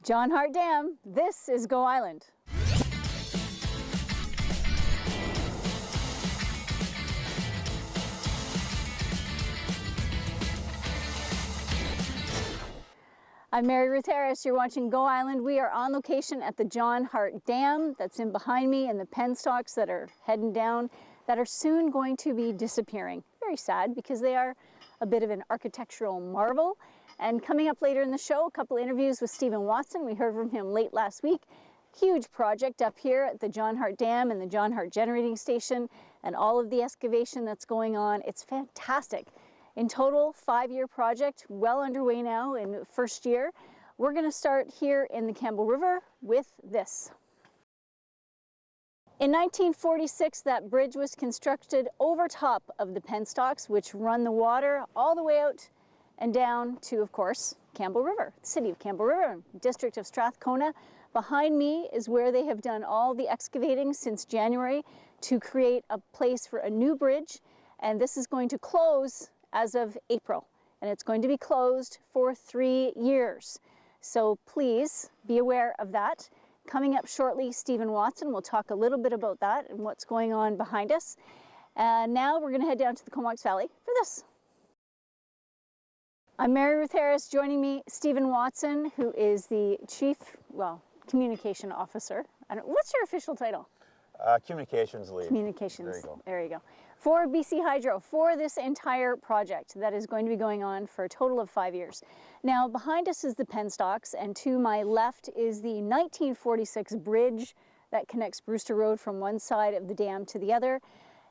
John Hart Dam, this is Go Island. I'm Mary Ruth. You're watching Go Island. We are on location at the John Hart Dam that's in behind me, and the penstocks that are heading down that are soon going to be disappearing. Very sad because they are a bit of an architectural marvel. And coming up later in the show, a couple interviews with Stephen Watson. We heard from him late last week. Huge project up here at the John Hart Dam and the John Hart Generating Station and all of the excavation that's going on. It's fantastic. In total, 5-year project, well underway now in first year. We're going to start here in the Campbell River with this. In 1946, that bridge was constructed over top of the penstocks, which run the water all the way out and down to, of course, Campbell River, the city of Campbell River, district of Strathcona. Behind me is where they have done all the excavating since January to create a place for a new bridge, and this is going to close as of April, and it's going to be closed for 3 years. So please be aware of that. Coming up shortly, Stephen Watson will talk a little bit about that and what's going on behind us. And now we're going to head down to the Comox Valley for this. I'm Mary Ruth Harris. Joining me, Stephen Watson, who is the Chief, Communication Officer. What's your official title? Communications lead. Communications. There you go. There you go. For BC Hydro, for this entire project that is going to be going on for a total of 5 years. Now, behind us is the penstocks, and to my left is the 1946 bridge that connects Brewster Road from one side of the dam to the other.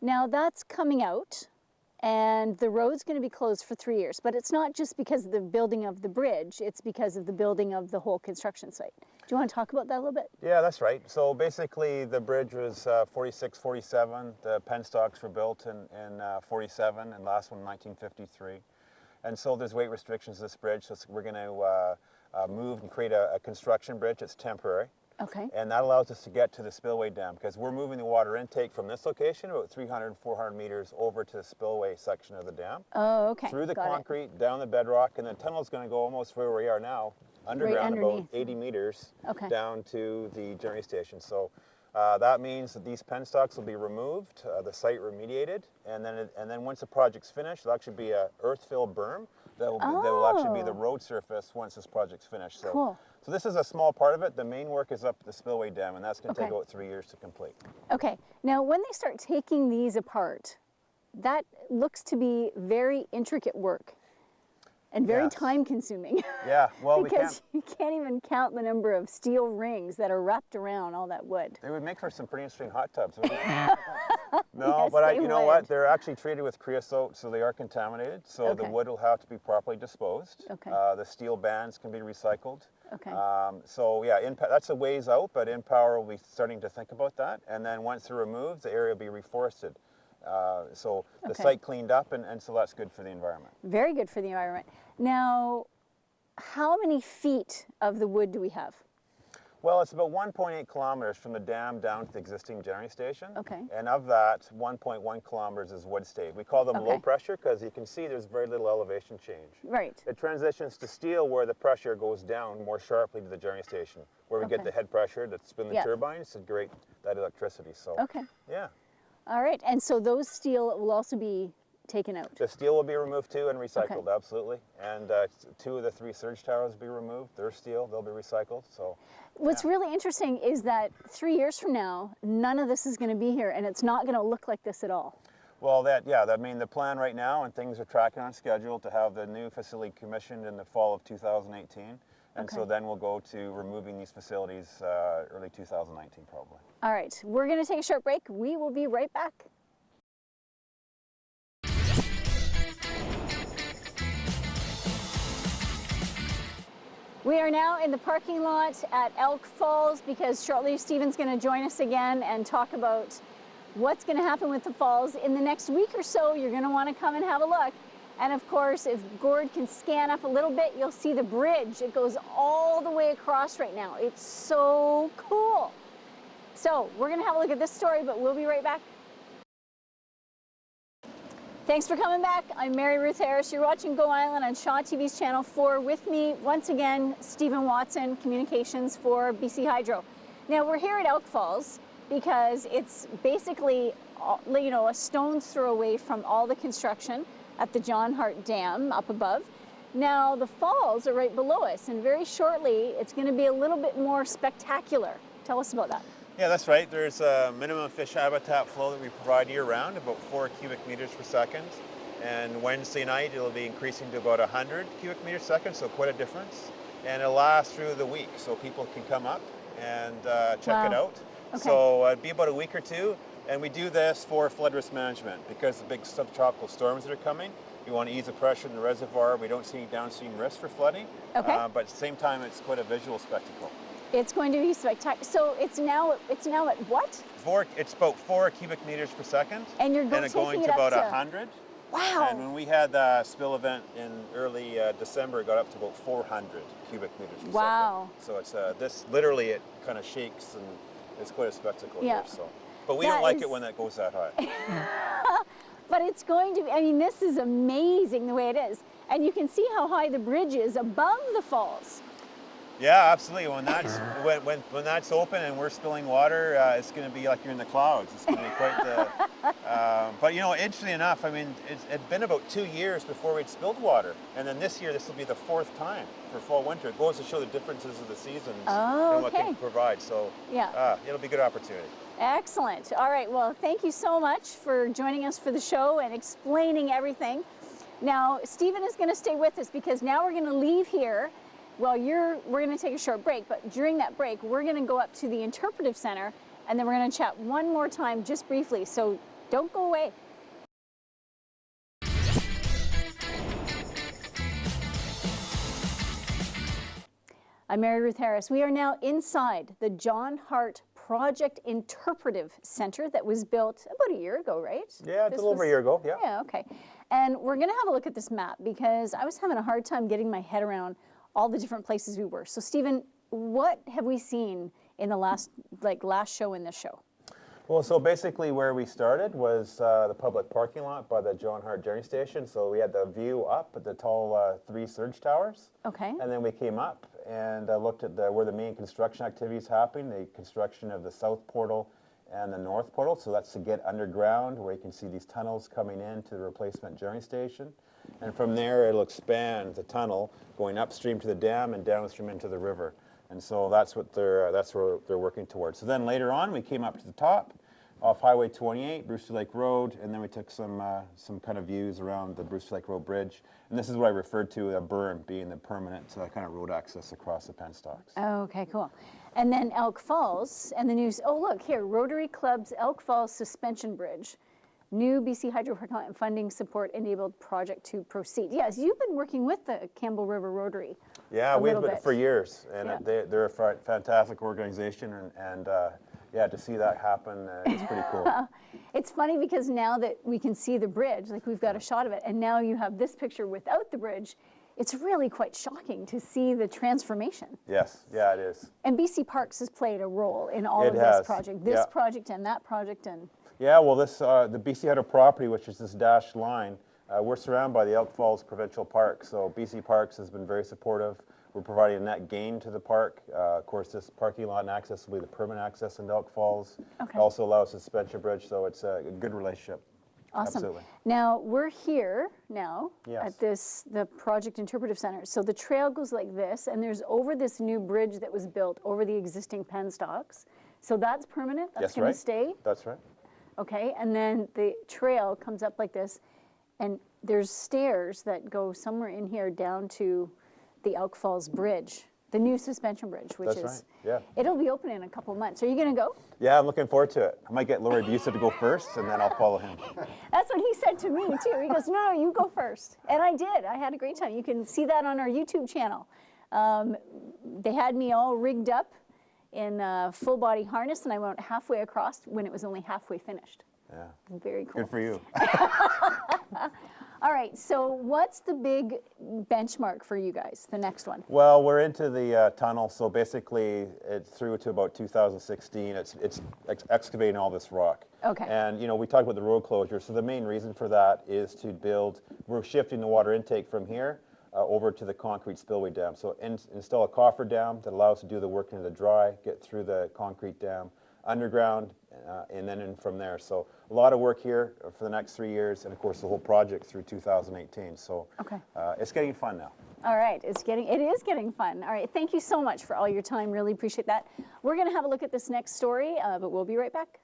Now, that's coming out, and the road's going to be closed for 3 years. But it's not just because of the building of the bridge, it's because of the building of the whole construction site. Do you want to talk about that a little bit? Yeah, that's right. So basically the bridge was 46, 47. The penstocks were built in 47 and last one in 1953. And so there's weight restrictions to this bridge, so we're going to move and create a construction bridge. It's temporary. Okay. And that allows us to get to the spillway dam because we're moving the water intake from this location about 300, 400 meters over to the spillway section of the dam. Oh, okay. Through the concrete, down the bedrock, and the tunnel's going to go almost where we are now, underground, about 80 meters down to the generating station. So that means that these penstocks will be removed, the site remediated, and then once the project's finished, it'll actually be a earth-filled berm that will actually be the road surface once this project's finished. So, cool. So this is a small part of it. The main work is up at the spillway dam, and that's going to take about 3 years to complete. Okay. Now, when they start taking these apart, that looks to be very intricate work. And very time-consuming. Yeah, well, because you can't even count the number of steel rings that are wrapped around all that wood. They would make for some pretty interesting hot tubs, wouldn't they? No, yes, but you know what? They're actually treated with creosote, so they are contaminated. So the wood will have to be properly disposed. Okay. The steel bands can be recycled. Okay. So yeah, that's a ways out, but InPower will be starting to think about that. And then once they're removed, the area will be reforested. So the site cleaned up, and so that's good for the environment. Very good for the environment. Now, how many feet of the wood do we have? Well, it's about 1.8 kilometers from the dam down to the existing generating station. Okay. And of that, 1.1 kilometers is wood stave. We call them low pressure because you can see there's very little elevation change. Right. It transitions to steel where the pressure goes down more sharply to the generating station, where we get the head pressure that spin the turbines to create that electricity. So, yeah. All right, and so those steel will also be taken out? The steel will be removed too and recycled, absolutely. And 2 of the 3 surge towers will be removed. They're steel, they'll be recycled. So, what's really interesting is that 3 years from now, none of this is going to be here, and it's not going to look like this at all. Well, I mean, the plan right now, and things are tracking on schedule to have the new facility commissioned in the fall of 2018. And so then we'll go to removing these facilities early 2019 probably. All right, we're going to take a short break. We will be right back. We are now in the parking lot at Elk Falls because shortly Stephen's going to join us again and talk about what's going to happen with the falls in the next week or so. You're going to want to come and have a look. And of course, if Gord can scan up a little bit, you'll see the bridge. It goes all the way across right now. It's so cool. So we're going to have a look at this story, but we'll be right back. Thanks for coming back. I'm Mary Ruth Harris. You're watching Go Island on Shaw TV's Channel 4. With me, once again, Stephen Watson, Communications for BC Hydro. Now, we're here at Elk Falls because it's basically, you know, a stone's throw away from all the construction at the John Hart Dam up above. Now, the falls are right below us, and very shortly, it's going to be a little bit more spectacular. Tell us about that. Yeah, that's right. There's a minimum fish habitat flow that we provide year-round, about 4 cubic meters per second. And Wednesday night, it'll be increasing to about 100 cubic meters per second, so quite a difference. And it'll last through the week, so people can come up and check it out. Okay. So it'll be about a week or two. And we do this for flood risk management because the big subtropical storms that are coming. We want to ease the pressure in the reservoir. We don't see downstream risk for flooding. Okay. But at the same time, it's quite a visual spectacle. It's going to be spectacular. So it's now at what? It's about 4 cubic meters per second. And you're going to about 100. Wow. And when we had the spill event in early December, it got up to about 400 cubic meters per wow. second. So it's this literally it kind of shakes and it's quite a spectacle yeah. here. So, but we don't like it when that goes that high. But it's going to be, I mean, this is amazing the way it is. And you can see how high the bridge is above the falls. Yeah, absolutely. When that's when that's open and we're spilling water, it's going to be like you're in the clouds. It's going to be quite the. But you know, interestingly enough, I mean, it's been about 2 years before we'd spilled water, and then this year this will be the 4th time for fall winter. It goes to show the differences of the seasons and what they can provide. So yeah, it'll be a good opportunity. Excellent. All right. Well, thank you so much for joining us for the show and explaining everything. Now, Stephen is going to stay with us because now we're going to leave here. Well, we're going to take a short break, but during that break, we're going to go up to the Interpretive Center, and then we're going to chat one more time just briefly, so don't go away. I'm Mary Ruth Harris. We are now inside the John Hart Project Interpretive Center that was built about a year ago, right? Yeah, it's a little over a year ago, yeah. Yeah, okay. And we're going to have a look at this map because I was having a hard time getting my head around all the different places we were. So Stephen, what have we seen in the last show in this show? Well, so basically where we started was the public parking lot by the John Hart Generating Station. So we had the view up at the tall 3 surge towers. Okay. And then we came up and looked at where the main construction activities happening, the construction of the south portal and the north portal. So that's to get underground where you can see these tunnels coming into the replacement generating station. And from there, it'll expand the tunnel going upstream to the dam and downstream into the river. And so that's where they're working towards. So then later on, we came up to the top off Highway 28, Brewster Lake Road, and then we took some kind of views around the Brewster Lake Road Bridge. And this is what I referred to a berm being the permanent kind of road access across the penstocks. Okay, cool. And then Elk Falls and the news. Oh, look here, Rotary Club's Elk Falls Suspension Bridge. New BC Hydro funding support enabled project to proceed. Yes, you've been working with the Campbell River Rotary. Yeah, we've been for years, and yeah. they're a fantastic organization, and yeah, to see that happen is pretty cool. It's funny because now that we can see the bridge, like we've got a shot of it, and now you have this picture without the bridge, it's really quite shocking to see the transformation. Yes, yeah, it is. And BC Parks has played a role in all of this project, project and that project, and. Yeah, well, this the BC Hydro property, which is this dashed line, we're surrounded by the Elk Falls Provincial Park. So BC Parks has been very supportive. We're providing a net gain to the park. Of course, this parking lot and access will be the permanent access into Elk Falls. Okay. It also allows a suspension bridge, so it's a good relationship. Awesome. Absolutely. Now, we're here now yes. at the Project Interpretive Center. So the trail goes like this, and there's over this new bridge that was built over the existing penstocks. So that's permanent? That's going to stay? That's right. Okay, and then the trail comes up like this, and there's stairs that go somewhere in here down to the Elk Falls Bridge, the new suspension bridge, which it'll be open in a couple of months. Are you going to go? Yeah, I'm looking forward to it. I might get Laurie Busa to go first, and then I'll follow him. That's what he said to me, too. He goes, no, you go first. And I did. I had a great time. You can see that on our YouTube channel. They had me all rigged up in a full body harness, and I went halfway across when it was only halfway finished. Yeah. Very cool. Good for you. All All right, so what's the big benchmark for you guys, the next one? Well, we're into the tunnel, so basically it's through to about 2016. It's excavating all this rock. Okay. And, you know, we talked about the road closure, so the main reason for that is to build, we're shifting the water intake from here over to the concrete spillway dam. So install a coffer dam that allows us to do the work into the dry, get through the concrete dam, underground, and then in from there. So a lot of work here for the next 3 years, and of course the whole project through 2018. So okay. It's getting fun now. All right, it is getting fun. All right, thank you so much for all your time. Really appreciate that. We're going to have a look at this next story, but we'll be right back.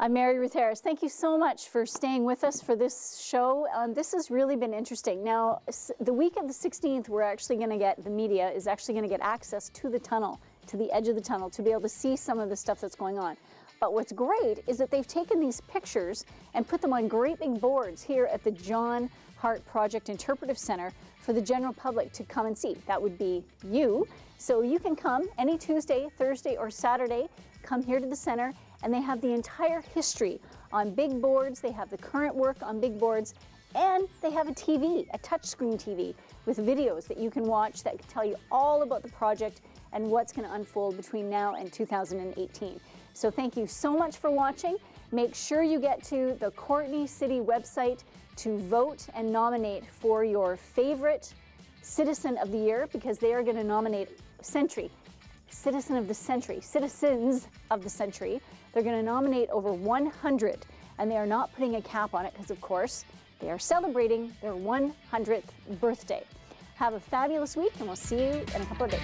I'm Mary Ruth Harris. Thank you so much for staying with us for this show. This has really been interesting. Now, the week of the 16th, we're actually going to get, the media is actually going to get access to the tunnel, to the edge of the tunnel, to be able to see some of the stuff that's going on. But what's great is that they've taken these pictures and put them on great big boards here at the John Hart Project Interpretive Center for the general public to come and see. That would be you. So you can come any Tuesday, Thursday, or Saturday, come here to the center, and they have the entire history on big boards. They have the current work on big boards, and they have a TV, a touchscreen TV with videos that you can watch that can tell you all about the project and what's going to unfold between now and 2018. So thank you so much for watching. Make sure you get to the Courtenay City website to vote and nominate for your favorite Citizen of the Year, because they are going to nominate Citizen of the Century, Citizens of the Century. They're going to nominate over 100, and they are not putting a cap on it because, of course, they are celebrating their 100th birthday. Have a fabulous week, and we'll see you in a couple of days.